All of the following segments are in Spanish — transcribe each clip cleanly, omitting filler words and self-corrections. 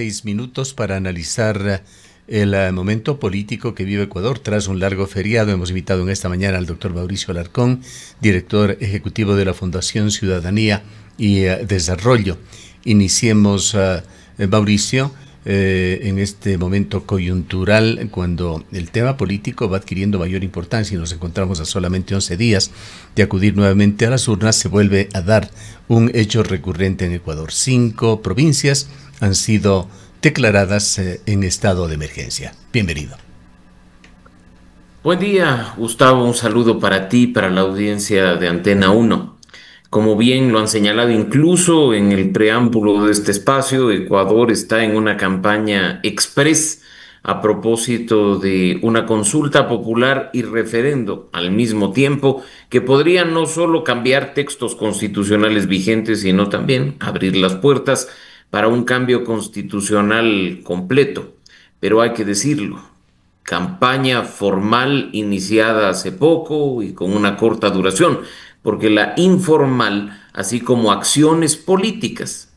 6 minutos para analizar el momento político que vive Ecuador tras un largo feriado. Hemos invitado en esta mañana al doctor Mauricio Alarcón, director ejecutivo de la Fundación Ciudadanía y Desarrollo. Iniciemos, Mauricio, en este momento coyuntural, cuando el tema político va adquiriendo mayor importancia y nos encontramos a solamente 11 días de acudir nuevamente a las urnas. Se vuelve a dar un hecho recurrente en Ecuador. 5 provincias han sido declaradas en estado de emergencia. Bienvenido. Buen día, Gustavo. Un saludo para ti, para la audiencia de Antena 1. Como bien lo han señalado incluso en el preámbulo de este espacio, Ecuador está en una campaña express a propósito de una consulta popular y referendo al mismo tiempo, que podría no solo cambiar textos constitucionales vigentes, sino también abrir las puertas para un cambio constitucional completo. Pero hay que decirlo, campaña formal iniciada hace poco y con una corta duración, porque la informal, así como acciones políticas,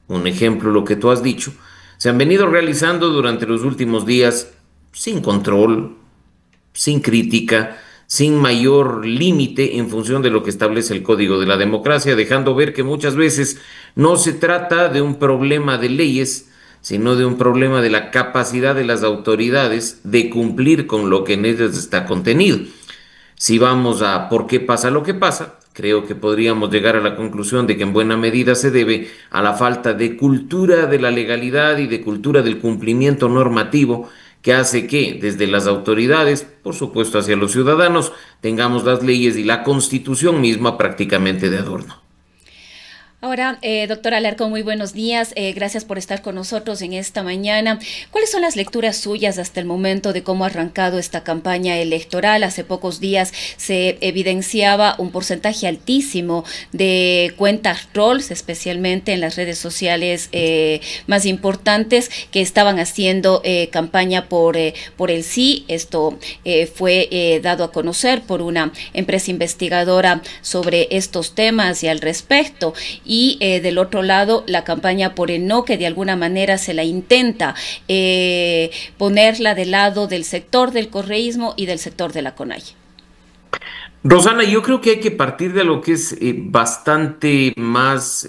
un ejemplo lo que tú has dicho, se han venido realizando durante los últimos días sin control, sin crítica, sin mayor límite en función de lo que establece el Código de la Democracia, dejando ver que muchas veces no se trata de un problema de leyes, sino de un problema de la capacidad de las autoridades de cumplir con lo que en ellas está contenido. Si vamos a por qué pasa lo que pasa, creo que podríamos llegar a la conclusión de que en buena medida se debe a la falta de cultura de la legalidad y de cultura del cumplimiento normativo, que hace que desde las autoridades, por supuesto hacia los ciudadanos, tengamos las leyes y la Constitución misma prácticamente de adorno. Ahora, doctor Alarcón, muy buenos días. Gracias por estar con nosotros en esta mañana. ¿Cuáles son las lecturas suyas hasta el momento de cómo ha arrancado esta campaña electoral? Hace pocos días se evidenciaba un porcentaje altísimo de cuentas trolls, especialmente en las redes sociales más importantes, que estaban haciendo campaña por el sí. Esto fue dado a conocer por una empresa investigadora sobre estos temas y al respecto. Y del otro lado, la campaña por el no, que de alguna manera se la intenta ponerla del lado del sector del correísmo y del sector de la CONAIE. Rosana, yo creo que hay que partir de lo que es bastante más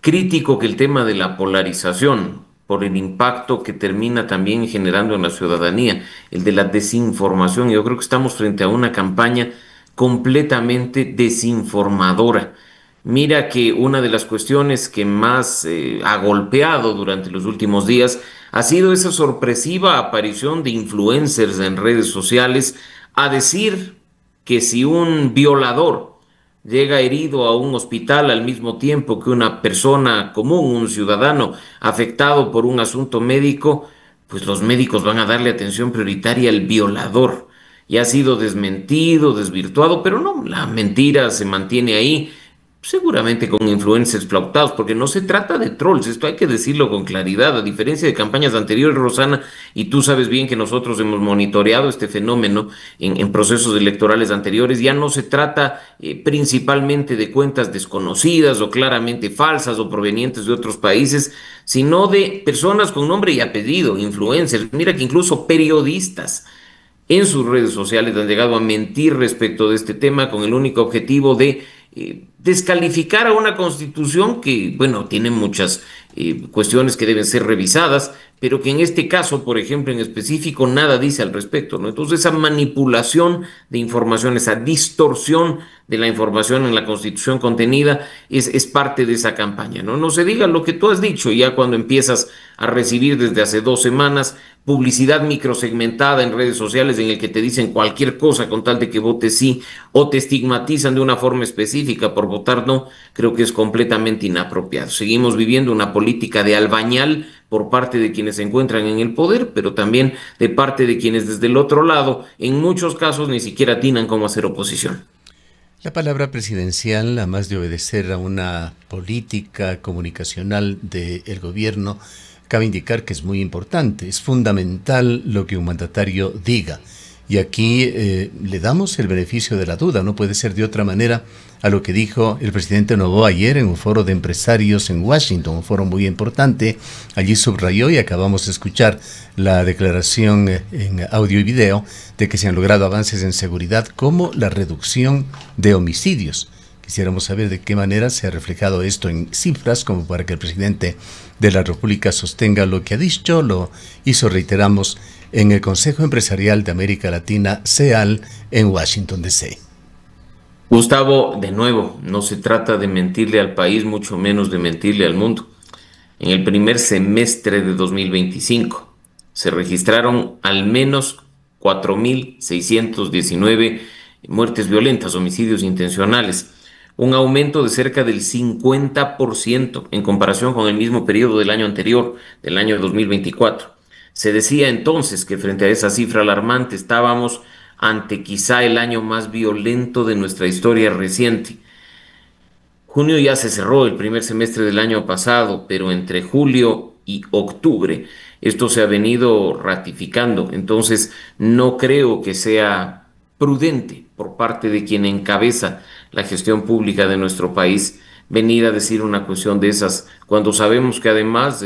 crítico que el tema de la polarización, por el impacto que termina también generando en la ciudadanía, el de la desinformación. Yo creo que estamos frente a una campaña completamente desinformadora. Mira que una de las cuestiones que más ha golpeado durante los últimos días ha sido esa sorpresiva aparición de influencers en redes sociales a decir que si un violador llega herido a un hospital al mismo tiempo que una persona común, un ciudadano afectado por un asunto médico, pues los médicos van a darle atención prioritaria al violador. Y ha sido desmentido, desvirtuado, pero no, la mentira se mantiene ahí. Seguramente con influencers flautados, porque no se trata de trolls, esto hay que decirlo con claridad, a diferencia de campañas anteriores, Rosana, y tú sabes bien que nosotros hemos monitoreado este fenómeno en procesos electorales anteriores. Ya no se trata principalmente de cuentas desconocidas o claramente falsas o provenientes de otros países, sino de personas con nombre y apellido, influencers. Mira que incluso periodistas en sus redes sociales han llegado a mentir respecto de este tema con el único objetivo de descalificar a una constitución que, bueno, tiene muchas cuestiones que deben ser revisadas, pero que en este caso, por ejemplo, en específico, nada dice al respecto, ¿no? Entonces, esa manipulación de información, esa distorsión de la información en la Constitución contenida es parte de esa campaña, ¿no? No se diga lo que tú has dicho, ya cuando empiezas a recibir desde hace 2 semanas publicidad microsegmentada en redes sociales en el que te dicen cualquier cosa con tal de que votes sí, o te estigmatizan de una forma específica por votar no, creo que es completamente inapropiado. Seguimos viviendo una política de albañal por parte de quienes se encuentran en el poder, pero también de parte de quienes desde el otro lado, en muchos casos, ni siquiera atinan cómo hacer oposición. La palabra presidencial, además de obedecer a una política comunicacional del gobierno, cabe indicar que es muy importante, es fundamental lo que un mandatario diga. Y aquí le damos el beneficio de la duda, no puede ser de otra manera a lo que dijo el presidente Noboa ayer en un foro de empresarios en Washington, un foro muy importante. Allí subrayó, y acabamos de escuchar la declaración en audio y video, de que se han logrado avances en seguridad como la reducción de homicidios. Quisiéramos saber de qué manera se ha reflejado esto en cifras, como para que el presidente de la República sostenga lo que ha dicho. Lo hizo, reiteramos, en el Consejo Empresarial de América Latina, CEAL, en Washington, D.C. Gustavo, de nuevo, no se trata de mentirle al país, mucho menos de mentirle al mundo. En el primer semestre de 2025 se registraron al menos 4.619 muertes violentas, homicidios intencionales, un aumento de cerca del 50% en comparación con el mismo periodo del año anterior, del año 2024. Se decía entonces que frente a esa cifra alarmante estábamos ante quizá el año más violento de nuestra historia reciente. Junio ya se cerró, el primer semestre del año pasado, pero entre julio y octubre esto se ha venido ratificando. Entonces no creo que sea prudente por parte de quien encabeza la gestión pública de nuestro país venir a decir una cuestión de esas, cuando sabemos que además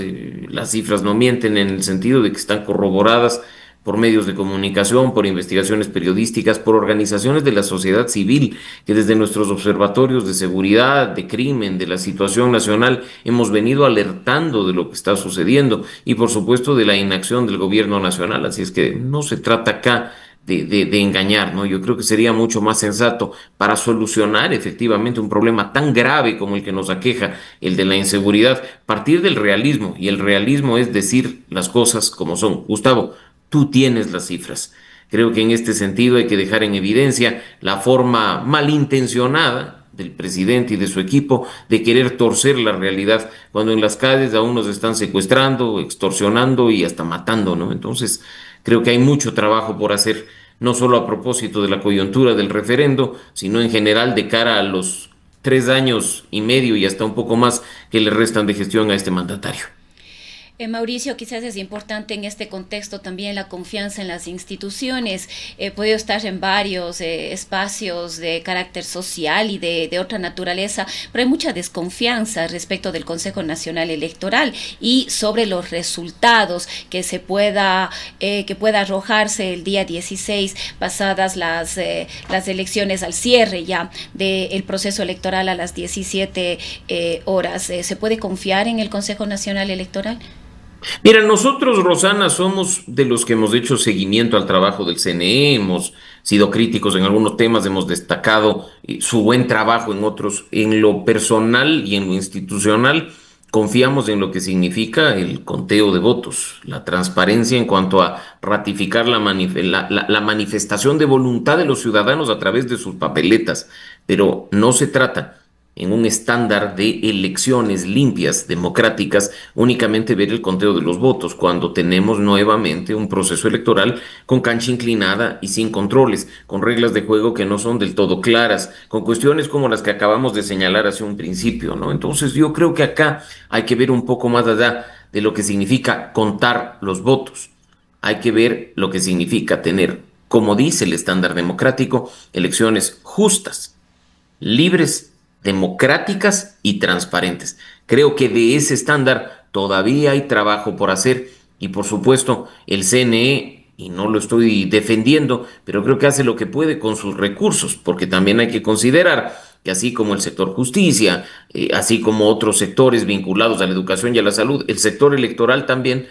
las cifras no mienten, en el sentido de que están corroboradas por medios de comunicación, por investigaciones periodísticas, por organizaciones de la sociedad civil, que desde nuestros observatorios de seguridad, de crimen, de la situación nacional, hemos venido alertando de lo que está sucediendo y por supuesto de la inacción del gobierno nacional. Así es que no se trata acá de engañar, ¿no? Yo creo que sería mucho más sensato, para solucionar efectivamente un problema tan grave como el que nos aqueja, el de la inseguridad, partir del realismo, y el realismo es decir las cosas como son. Gustavo, tú tienes las cifras. Creo que en este sentido hay que dejar en evidencia la forma malintencionada del presidente y de su equipo de querer torcer la realidad, cuando en las calles aún nos están secuestrando, extorsionando y hasta matando, ¿no? Entonces, creo que hay mucho trabajo por hacer, no solo a propósito de la coyuntura del referendo, sino en general de cara a los 3 años y medio y hasta un poco más que le restan de gestión a este mandatario. Mauricio, quizás es importante en este contexto también la confianza en las instituciones. He podido estar en varios espacios de carácter social y de otra naturaleza, pero hay mucha desconfianza respecto del Consejo Nacional Electoral y sobre los resultados que pueda arrojarse el día 16, pasadas las elecciones, al cierre ya del proceso electoral a las 17 horas. ¿Se puede confiar en el Consejo Nacional Electoral? Mira, nosotros, Rosana, somos de los que hemos hecho seguimiento al trabajo del CNE, hemos sido críticos en algunos temas, hemos destacado su buen trabajo en otros. En lo personal y en lo institucional, confiamos en lo que significa el conteo de votos, la transparencia en cuanto a ratificar la manifestación de voluntad de los ciudadanos a través de sus papeletas, pero no se trata en un estándar de elecciones limpias, democráticas, únicamente ver el conteo de los votos, cuando tenemos nuevamente un proceso electoral con cancha inclinada y sin controles, con reglas de juego que no son del todo claras, con cuestiones como las que acabamos de señalar hace un principio, ¿no? Entonces yo creo que acá hay que ver un poco más allá de lo que significa contar los votos. Hay que ver lo que significa tener, como dice el estándar democrático, elecciones justas, libres, democráticas y transparentes. Creo que de ese estándar todavía hay trabajo por hacer y por supuesto el CNE, y no lo estoy defendiendo, pero creo que hace lo que puede con sus recursos, porque también hay que considerar que así como el sector justicia, así como otros sectores vinculados a la educación y a la salud, el sector electoral también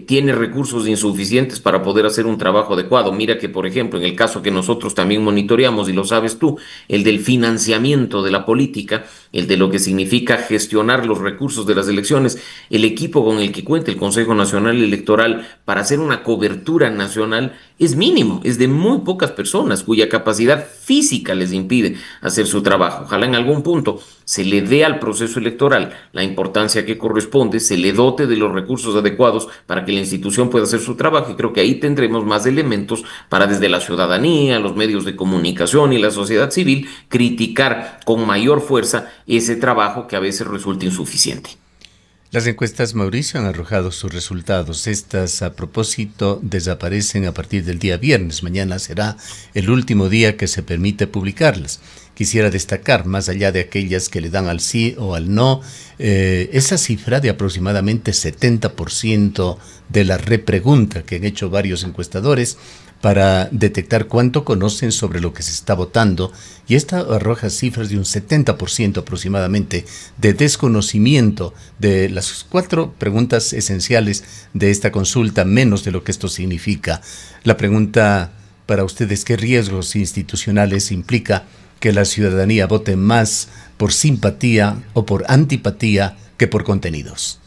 tiene recursos insuficientes para poder hacer un trabajo adecuado. Mira que, por ejemplo, en el caso que nosotros también monitoreamos, y lo sabes tú, el del financiamiento de la política, el de lo que significa gestionar los recursos de las elecciones, el equipo con el que cuenta el Consejo Nacional Electoral para hacer una cobertura nacional es mínimo, es de muy pocas personas cuya capacidad física les impide hacer su trabajo. Ojalá en algún punto se le dé al proceso electoral la importancia que corresponde, se le dote de los recursos adecuados para que la institución pueda hacer su trabajo, y creo que ahí tendremos más elementos para, desde la ciudadanía, los medios de comunicación y la sociedad civil, criticar con mayor fuerza ese trabajo que a veces resulta insuficiente. Las encuestas, Mauricio, han arrojado sus resultados. Estas, a propósito, desaparecen a partir del día viernes. Mañana será el último día que se permite publicarlas. Quisiera destacar, más allá de aquellas que le dan al sí o al no, esa cifra de aproximadamente 70% de la repregunta que han hecho varios encuestadores para detectar cuánto conocen sobre lo que se está votando, y esta arroja cifras de un 70% aproximadamente de desconocimiento de las 4 preguntas esenciales de esta consulta, menos de lo que esto significa. La pregunta para ustedes: ¿qué riesgos institucionales implica que la ciudadanía vote más por simpatía o por antipatía que por contenidos?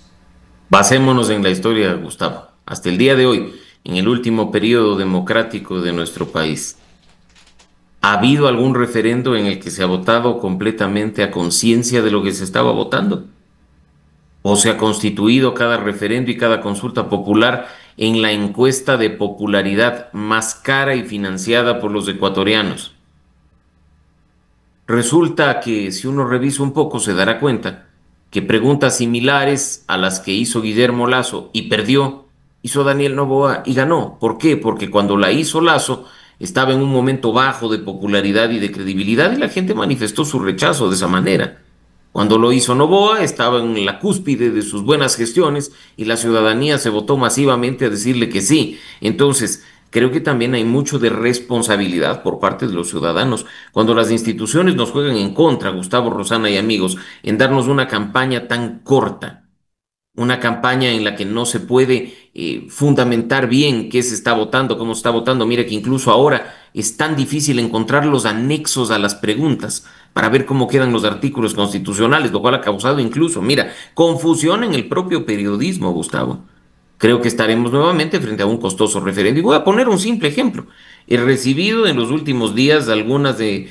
Basémonos en la historia, Gustavo. Hasta el día de hoy, en el último periodo democrático de nuestro país, ¿ha habido algún referendo en el que se ha votado completamente a conciencia de lo que se estaba votando? ¿O se ha constituido cada referendo y cada consulta popular en la encuesta de popularidad más cara y financiada por los ecuatorianos? Resulta que si uno revisa un poco se dará cuenta que preguntas similares a las que hizo Guillermo Lasso y perdió, hizo Daniel Noboa y ganó. ¿Por qué? Porque cuando la hizo Lasso estaba en un momento bajo de popularidad y de credibilidad y la gente manifestó su rechazo de esa manera. Cuando lo hizo Noboa estaba en la cúspide de sus buenas gestiones y la ciudadanía se votó masivamente a decirle que sí. Entonces, creo que también hay mucho de responsabilidad por parte de los ciudadanos. Cuando las instituciones nos juegan en contra, Gustavo, Rosana y amigos, en darnos una campaña tan corta, una campaña en la que no se puede fundamentar bien qué se está votando, cómo se está votando. Mira que incluso ahora es tan difícil encontrar los anexos a las preguntas para ver cómo quedan los artículos constitucionales, lo cual ha causado incluso, mira, confusión en el propio periodismo, Gustavo. Creo que estaremos nuevamente frente a un costoso referendo. Y voy a poner un simple ejemplo. He recibido en los últimos días algunas de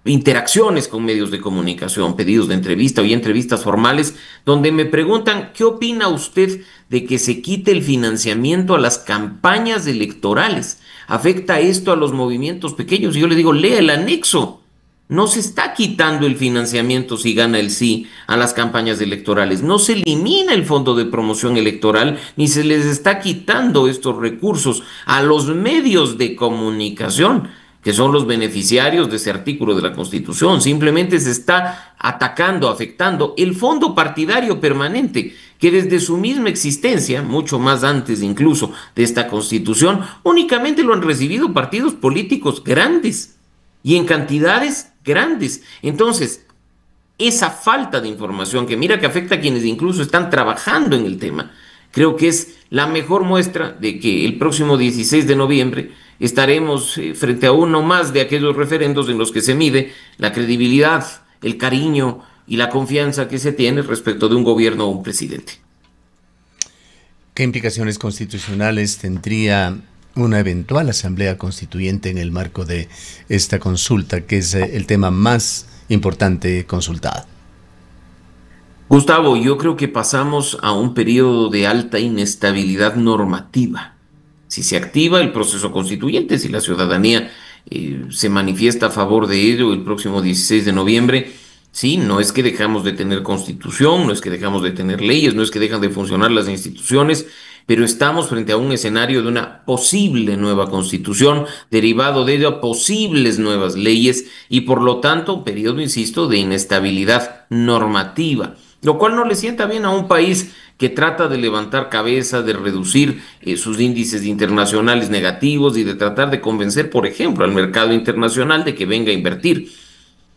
interacciones con medios de comunicación, pedidos de entrevista y entrevistas formales, donde me preguntan: ¿qué opina usted de que se quite el financiamiento a las campañas electorales? ¿Afecta esto a los movimientos pequeños? Y yo le digo: lea el anexo. No se está quitando el financiamiento si gana el sí a las campañas electorales. No se elimina el fondo de promoción electoral, ni se les está quitando estos recursos a los medios de comunicación, que son los beneficiarios de ese artículo de la Constitución. Simplemente se está atacando, afectando el fondo partidario permanente, que desde su misma existencia, mucho más antes incluso de esta Constitución, únicamente lo han recibido partidos políticos grandes y en cantidades grandes. Entonces, esa falta de información, que mira que afecta a quienes incluso están trabajando en el tema, creo que es la mejor muestra de que el próximo 16 de noviembre estaremos frente a uno más de aquellos referendos en los que se mide la credibilidad, el cariño y la confianza que se tiene respecto de un gobierno o un presidente. ¿Qué implicaciones constitucionales tendría una eventual asamblea constituyente en el marco de esta consulta, que es el tema más importante consultado? Gustavo, yo creo que pasamos a un periodo de alta inestabilidad normativa. Si se activa el proceso constituyente, si la ciudadanía se manifiesta a favor de ello el próximo 16 de noviembre, sí, no es que dejamos de tener constitución, no es que dejamos de tener leyes, no es que dejan de funcionar las instituciones, pero estamos frente a un escenario de una posible nueva constitución, derivado de ello posibles nuevas leyes y por lo tanto un periodo, insisto, de inestabilidad normativa, lo cual no le sienta bien a un país que trata de levantar cabeza, de reducir sus índices internacionales negativos y de tratar de convencer, por ejemplo, al mercado internacional de que venga a invertir.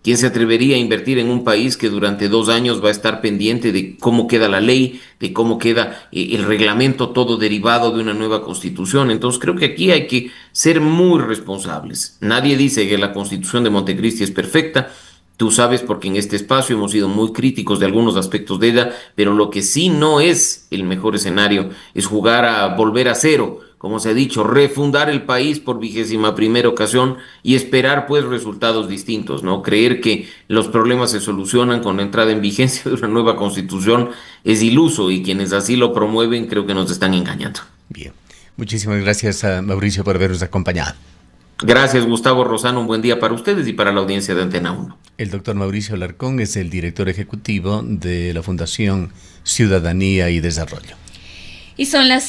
¿Quién se atrevería a invertir en un país que durante 2 años va a estar pendiente de cómo queda la ley, de cómo queda el reglamento, todo derivado de una nueva constitución? Entonces creo que aquí hay que ser muy responsables. Nadie dice que la constitución de Montecristi es perfecta. Tú sabes, porque en este espacio hemos sido muy críticos de algunos aspectos de ella, pero lo que sí no es el mejor escenario es jugar a volver a cero, como se ha dicho, refundar el país por 21ª ocasión y esperar pues resultados distintos, ¿no? Creer que los problemas se solucionan con la entrada en vigencia de una nueva constitución es iluso, y quienes así lo promueven creo que nos están engañando. Bien, muchísimas gracias a Mauricio por habernos acompañado. Gracias, Gustavo, Rosano, un buen día para ustedes y para la audiencia de Antena 1. El doctor Mauricio Alarcón es el director ejecutivo de la Fundación Ciudadanía y Desarrollo. Y son las